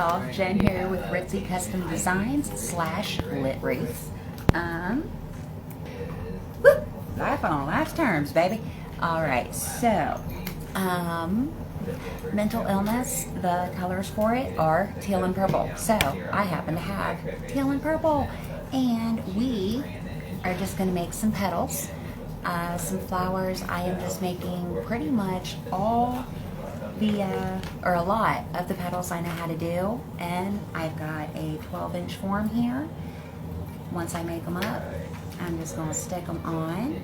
y'all, Jen here with Wreaths Custom Designs / Lit Wreath. Life on life's terms, baby. Alright, so, mental illness, the colors for it are teal and purple. So, I happen to have teal and purple. And we are just going to make some petals, some flowers. I am just making pretty much all or a lot of the petals I know how to do, and I've got a 12-inch form here. Once I make them up, I'm just going to stick them on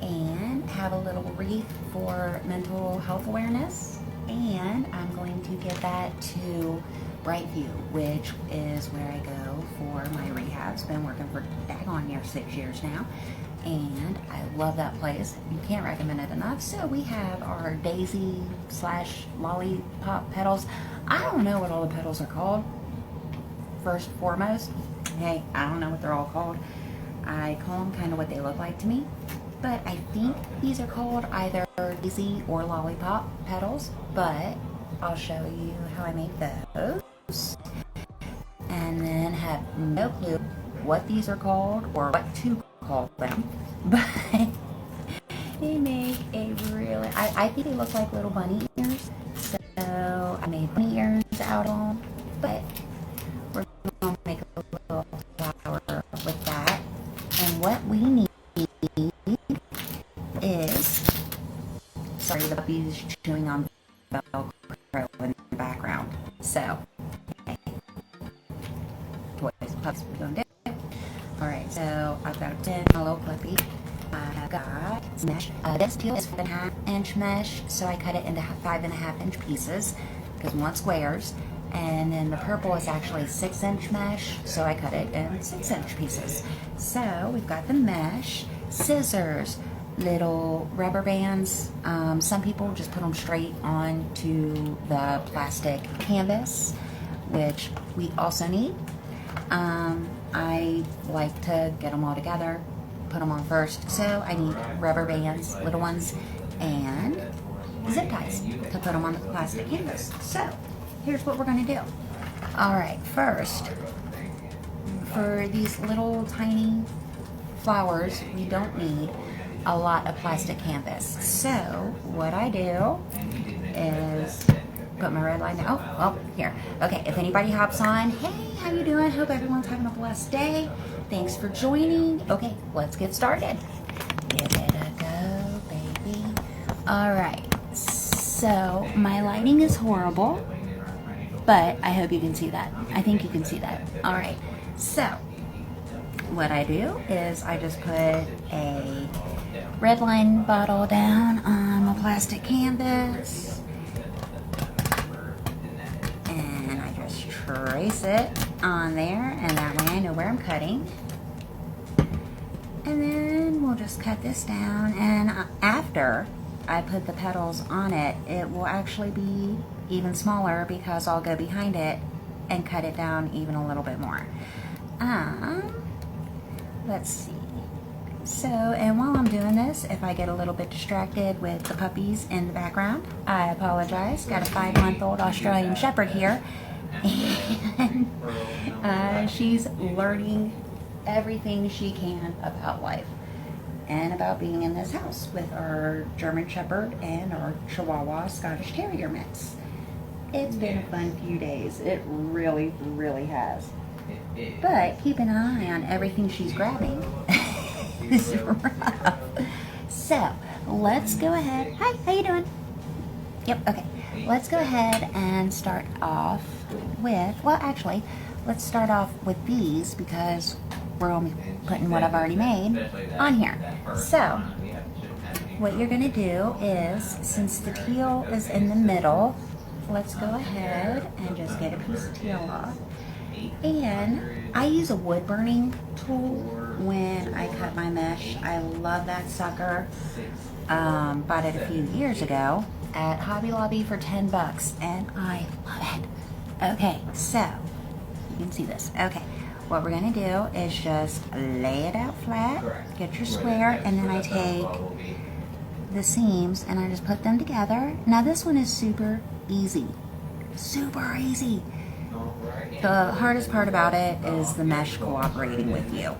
and have a little wreath for mental health awareness, and I'm going to get that to Brightview, which is where I go for my rehabs. Been working for daggone near 6 years now, and I love that place. You can't recommend it enough. So we have our daisy / lollipop petals. I don't know what all the petals are called. First and foremost, hey, I don't know what they're all called. I call them kind of what they look like to me, but I think these are called either daisy or lollipop petals, but I'll show you how I make those, and then have no clue what these are called or what to call them, but they make a really, I think they look like little bunny ears, so I made bunny ears out of them, but we're going to make a little flower with that. And what we need is, sorry, the puppy's chewing on Velcro in the background, so, okay. Toys, pups, we're going to do. Alright, so I've got a little puppy. I've got some mesh. This teal is 5.5-inch mesh, so I cut it into 5.5-inch pieces, because we want squares. And then the purple is actually 6-inch mesh, so I cut it in 6-inch pieces. So we've got the mesh, scissors, little rubber bands. Some people just put them straight onto the plastic canvas, which we also need. I like to get them all together, put them on first. So I need rubber bands, little ones, and zip ties to put them on the plastic canvas. So here's what we're going to do. Alright, first, for these little tiny flowers, we don't need a lot of plastic canvas. So what I do is put my red line down. Oh, here. Okay, if anybody hops on, hey, how you doing? Hope everyone's having a blessed day. Thanks for joining. Okay, let's get started. Give it a go, baby. Alright, so my lighting is horrible, but I hope you can see that. I think you can see that. Alright, so what I do is I just put a red line bottle down on my plastic canvas, and I just trace it on there, and that way I know where I'm cutting. And then we'll just cut this down, and after I put the petals on it, it will actually be even smaller because I'll go behind it and cut it down even a little bit more. Let's see. So, and while I'm doing this, if I get a little bit distracted with the puppies in the background, I apologize. Got a 5-month-old Australian Shepherd here, and she's learning everything she can about life and about being in this house with our German Shepherd and our Chihuahua Scottish Terrier mix. It's been a fun few days. It really, really has. But keep an eye on everything she's grabbing. It's rough. So, let's go ahead. Hi, how you doing? Yep, okay. Let's go ahead and start off with, well, actually, let's start off with these because we're only putting what I've already made on here. So, what you're going to do is, since the teal is in the middle, let's go ahead and just get a piece of teal off. And I use a wood burning tool when I cut my mesh. I love that sucker. Bought it a few years ago at Hobby Lobby for 10 bucks, and I love it. Okay, so you can see this. Okay, what we're gonna do is just lay it out flat, get your square, and then I take the seams and I just put them together. Now this one is super easy. Super easy. The hardest part about it is the mesh cooperating with you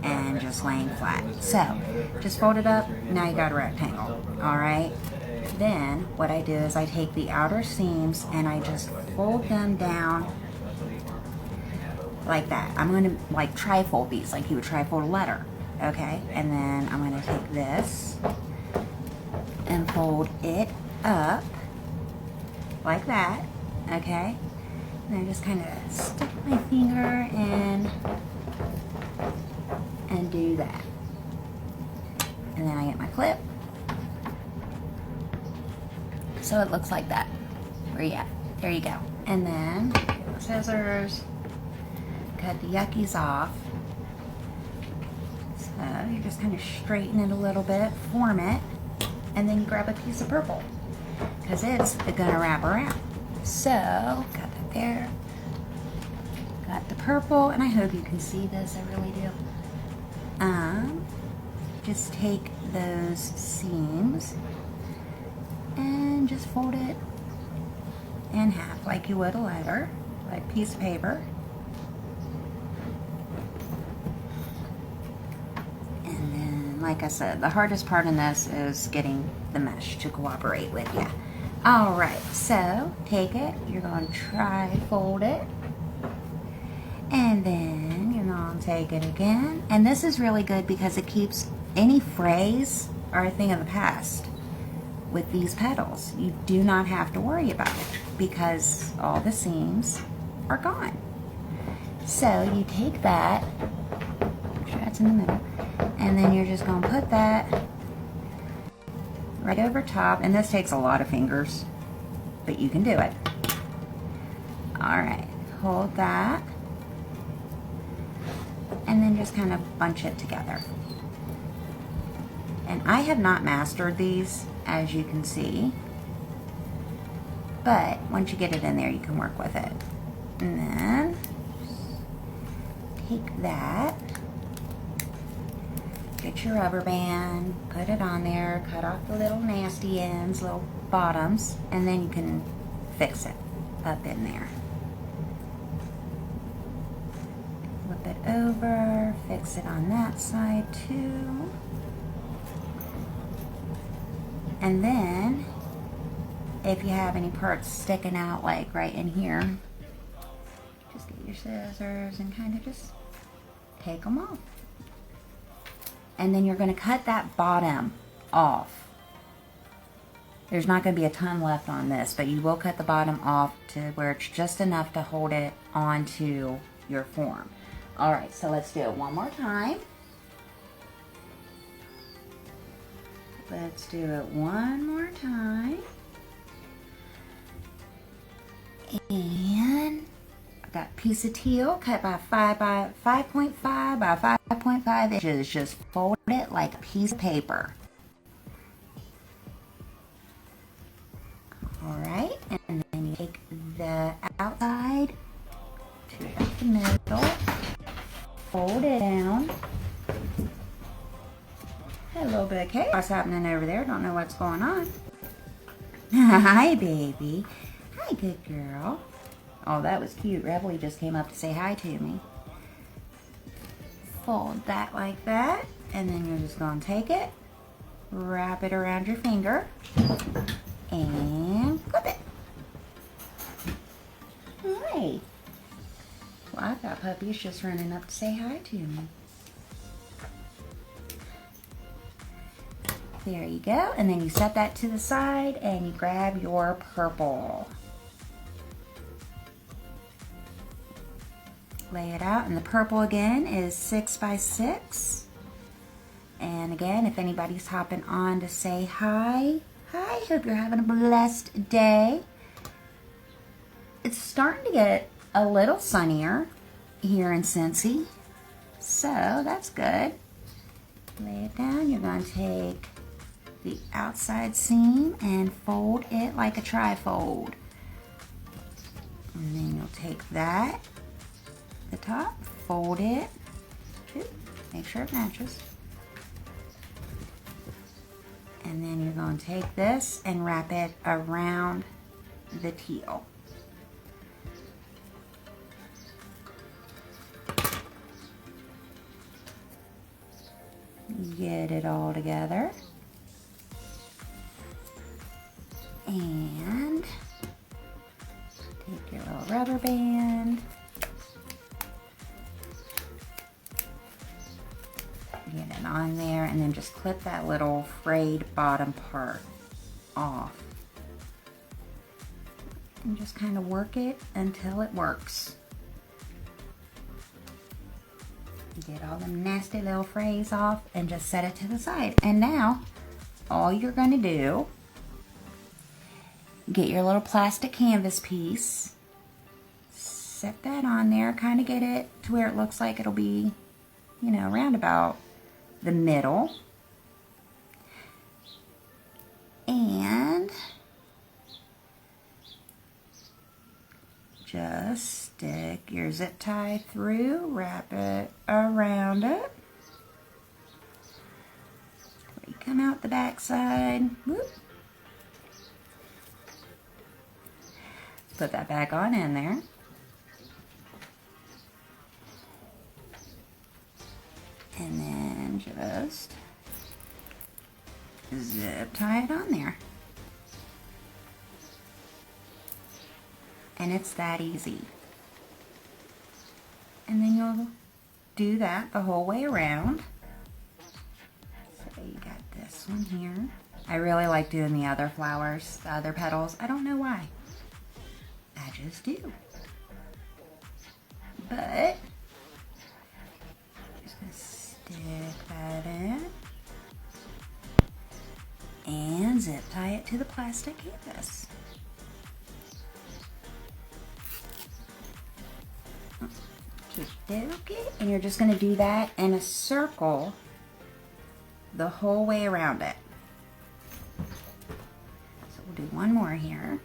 and just laying flat. So just fold it up, now you got a rectangle, all right? Then what I do is I take the outer seams and I just fold them down like that. I'm gonna like tri-fold these, like you would tri-fold a letter, okay? And then I'm gonna take this and fold it up like that, okay? And I just kind of stick my finger in and do that. And then I get my clip. So it looks like that. Where you at? There you go. And then scissors, cut the yuckies off. So you just kind of straighten it a little bit, form it, and then you grab a piece of purple because it's gonna wrap around. So got that there. Got the purple, and I hope you can see this. I really do. Just take those seams and just fold it in half like you would a letter, like a piece of paper. And then, like I said, the hardest part in this is getting the mesh to cooperate with you. All right, so take it, you're going to tri-fold it, and then you're going to take it again. And this is really good because it keeps any frays are a thing of the past. With these petals, you do not have to worry about it because all the seams are gone. So you take that, make sure that's in the middle, and then you're just going to put that right over top. And this takes a lot of fingers, but you can do it. All right, hold that, and then just kind of bunch it together. And I have not mastered these, as you can see, but once you get it in there, you can work with it. And then take that, get your rubber band, put it on there, cut off the little nasty ends, little bottoms, and then you can fix it up in there. Flip it over, fix it on that side too. And then, if you have any parts sticking out, like right in here, just get your scissors and kind of just take them off. And then you're going to cut that bottom off. There's not going to be a ton left on this, but you will cut the bottom off to where it's just enough to hold it onto your form. All right, so let's do it one more time. Let's do it one more time. And I've got a piece of teal cut by 5.5 by 5.5 inches. Just fold it like a piece of paper. All right, and then you take the outside to the middle, fold it down. A little bit of chaos happening over there. Don't know what's going on. Hi, baby. Hi, good girl. Oh, that was cute. Rebel just came up to say hi to me. Fold that like that, and then you're just going to take it, wrap it around your finger, and clip it. Hi. Well, I've got puppies just running up to say hi to me. There you go, and then you set that to the side and you grab your purple. Lay it out, and the purple again is 6 by 6. And again, if anybody's hopping on to say hi, hope you're having a blessed day. It's starting to get a little sunnier here in Cincy, so that's good. Lay it down, you're going to take the outside seam and fold it like a tri-fold. And then you'll take that, the top, fold it, make sure it matches. And then you're going to take this and wrap it around the teal. all together. And take your little rubber band. Get it on there and then just clip that little frayed bottom part off. And just kind of work it until it works. Get all them nasty little frays off and just set it to the side. And now, all you're going to do, get your little plastic canvas piece, set that on there, kind of get it to where it looks like it'll be, you know, around about the middle. And just stick your zip tie through, wrap it around it. You come out the back side. Whoop. Put that back on in there. And then just zip tie it on there. And it's that easy. And then you'll do that the whole way around. So you got this one here. I really like doing the other flowers, the other petals. I don't know why. I just do. But just gonna stick that in and zip tie it to the plastic canvas. Okay, and you're just going to do that in a circle the whole way around it. So we'll do one more here.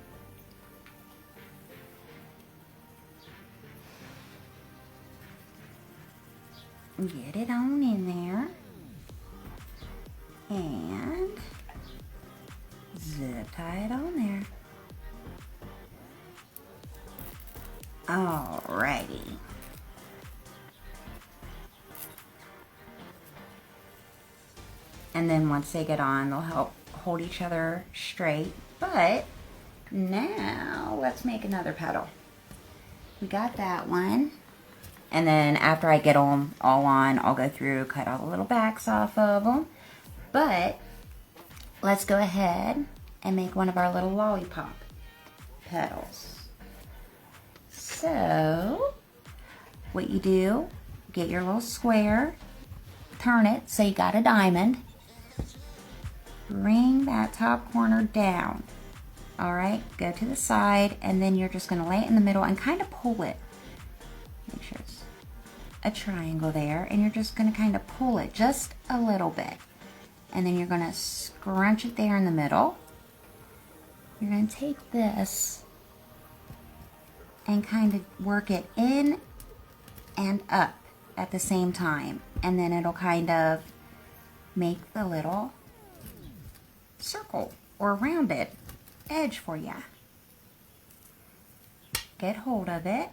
Get it on in there and zip tie it on there. Alrighty. And then once they get on, they'll help hold each other straight. But now let's make another petal. We got that one. And then after I get them all on, I'll go through, cut all the little backs off of them. But let's go ahead and make one of our little lollipop petals. So what you do, get your little square, turn it so you got a diamond. Bring that top corner down. Alright, go to the side and then you're just going to lay it in the middle and kind of pull it. Make sure it's a triangle there, and you're just going to kind of pull it just a little bit. And then you're going to scrunch it there in the middle. You're going to take this and kind of work it in and up at the same time. And then it'll kind of make the little circle or rounded edge for you. Get hold of it.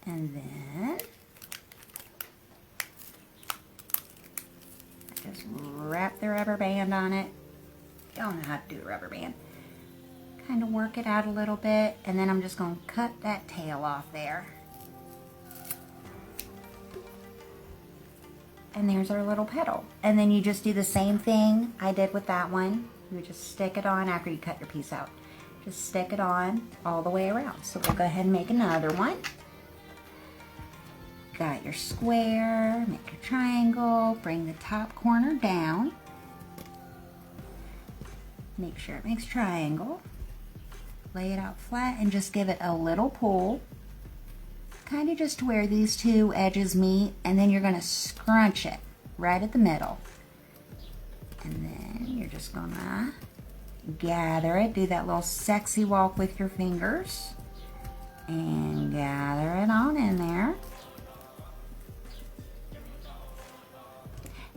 And then just wrap the rubber band on it. Y'all know how to do a rubber band. Kind of work it out a little bit, and then I'm just going to cut that tail off there. And there's our little petal. And then you just do the same thing I did with that one. You just stick it on after you cut your piece out. Just stick it on all the way around. So we'll go ahead and make another one. Got your square, make your triangle, bring the top corner down. Make sure it makes triangle. Lay it out flat and just give it a little pull. Kind of just to where these two edges meet, and then you're going to scrunch it right at the middle. And then you're just going to gather it. Do that little sexy walk with your fingers. And gather it on in there.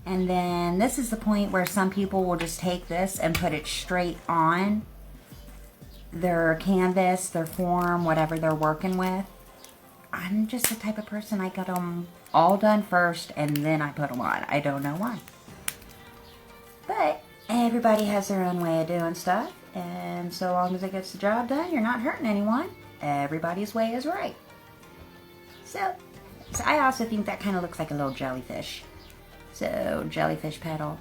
And then this is the point where some people will just take this and put it straight on their canvas, their form, whatever they're working with. I'm just the type of person, I got them all done first and then I put them on. I don't know why. But everybody has their own way of doing stuff. And so long as it gets the job done, you're not hurting anyone. Everybody's way is right. So I also think that kind of looks like a little jellyfish. So jellyfish petal.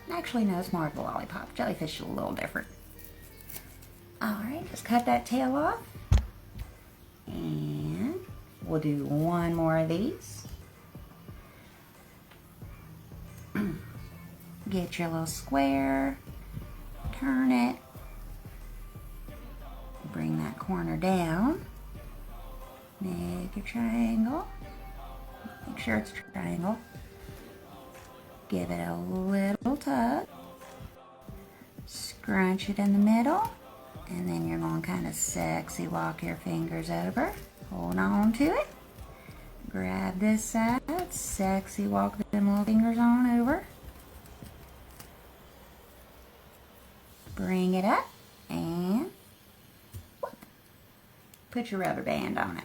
Actually, no, it's more of a lollipop. Jellyfish is a little different. Alright, just cut that tail off. And we'll do one more of these. Get your little square. Turn it. Bring that corner down. Make a triangle. Make sure it's a triangle. Give it a little tug. Scrunch it in the middle. And then you're going to kind of sexy walk your fingers over. Hold on to it. Grab this side. Sexy walk them little fingers on over. Bring it up. And whoop, put your rubber band on it.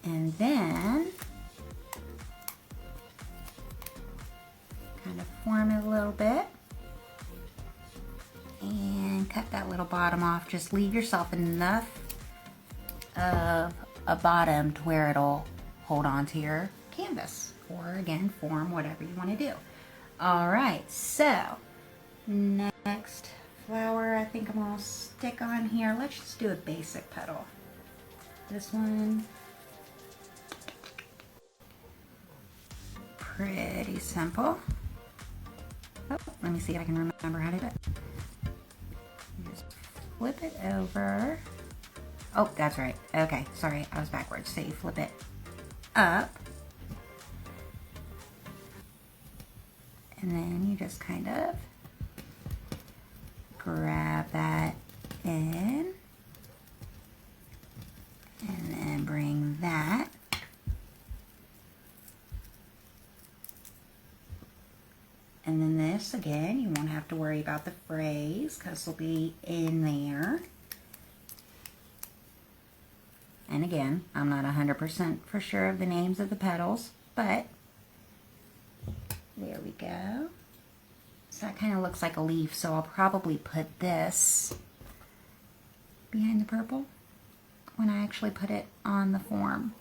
And then kind of form it a little bit and cut that little bottom off. Just leave yourself enough of a bottom to where it'll hold on to your canvas, or again, form whatever you want to do. All right, so next flower I think I'm gonna stick on here. Let's just do a basic petal. This one, pretty simple. Oh, let me see if I can remember how to do it. Just flip it over. Oh, that's right. Okay, sorry, I was backwards. So you flip it up. And then you just kind of grab that in. And then bring that. And then this, again, you won't have to worry about the phrase because it'll be in there. And again, I'm not 100% for sure of the names of the petals, but there we go. So that kind of looks like a leaf, so I'll probably put this behind the purple when I actually put it on the form.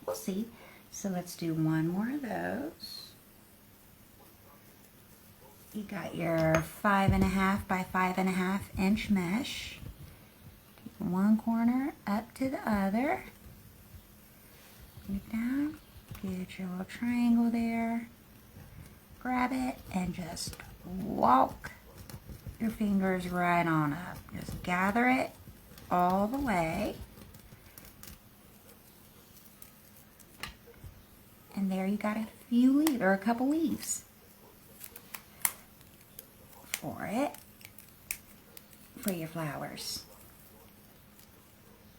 We'll see. So let's do one more of those. You got your 5.5 by 5.5 inch mesh. Take one corner up to the other. Put it down. Get your little triangle there. Grab it and just walk your fingers right on up. Just gather it all the way. And there you got a few leaves, or a couple leaves for it, for your flowers.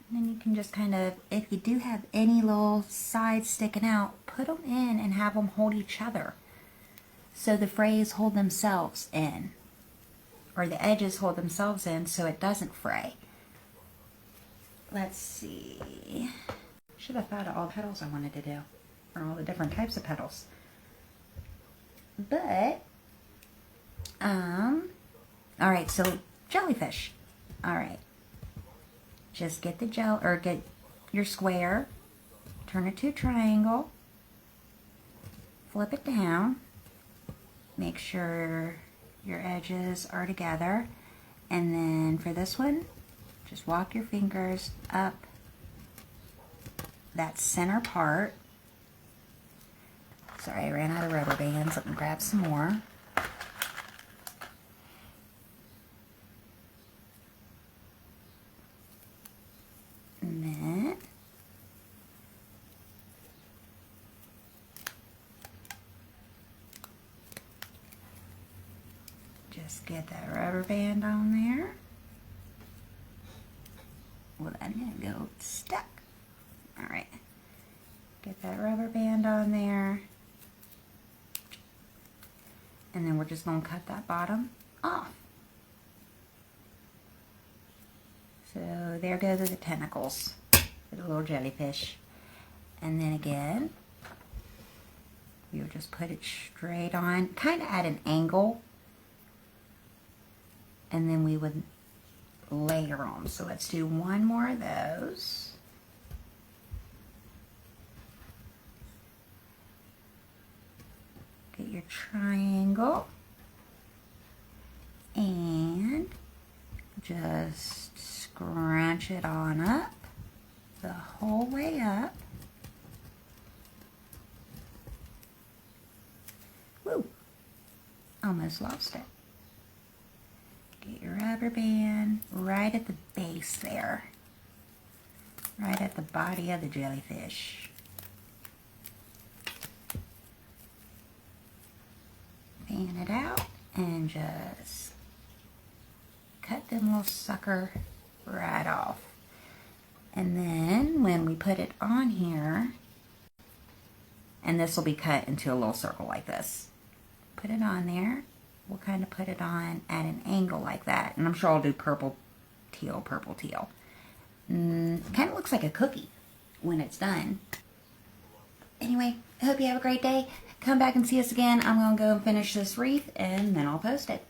And then you can just kind of, if you do have any little sides sticking out, put them in and have them hold each other. So the frays hold themselves in, or the edges hold themselves in so it doesn't fray. Let's see. Should have thought of all the petals I wanted to do, or all the different types of petals. But, all right, so jellyfish. All right. Just get the gel, or get your square, turn it to a triangle, flip it down, make sure your edges are together, and then for this one, just walk your fingers up that center part. Sorry, I ran out of rubber bands. Let me grab some more. And then just get that rubber band on there. Well, that didn't go stuck. All right. Get that rubber band on there. And then we're just going to cut that bottom off. So there go the tentacles for the little jellyfish. And then again, we would just put it straight on, kind of at an angle. And then we would layer them. So let's do one more of those. Get your triangle. And just scrunch it on up the whole way up. Woo! Almost lost it. Get your rubber band right at the base there. Right at the body of the jellyfish. Fan it out and just cut them little sucker right off. And then when we put it on here, and this will be cut into a little circle like this. Put it on there. We'll kind of put it on at an angle like that. And I'm sure I'll do purple, teal, purple, teal. Kind of looks like a cookie when it's done. Anyway, I hope you have a great day. Come back and see us again. I'm going to go and finish this wreath and then I'll post it.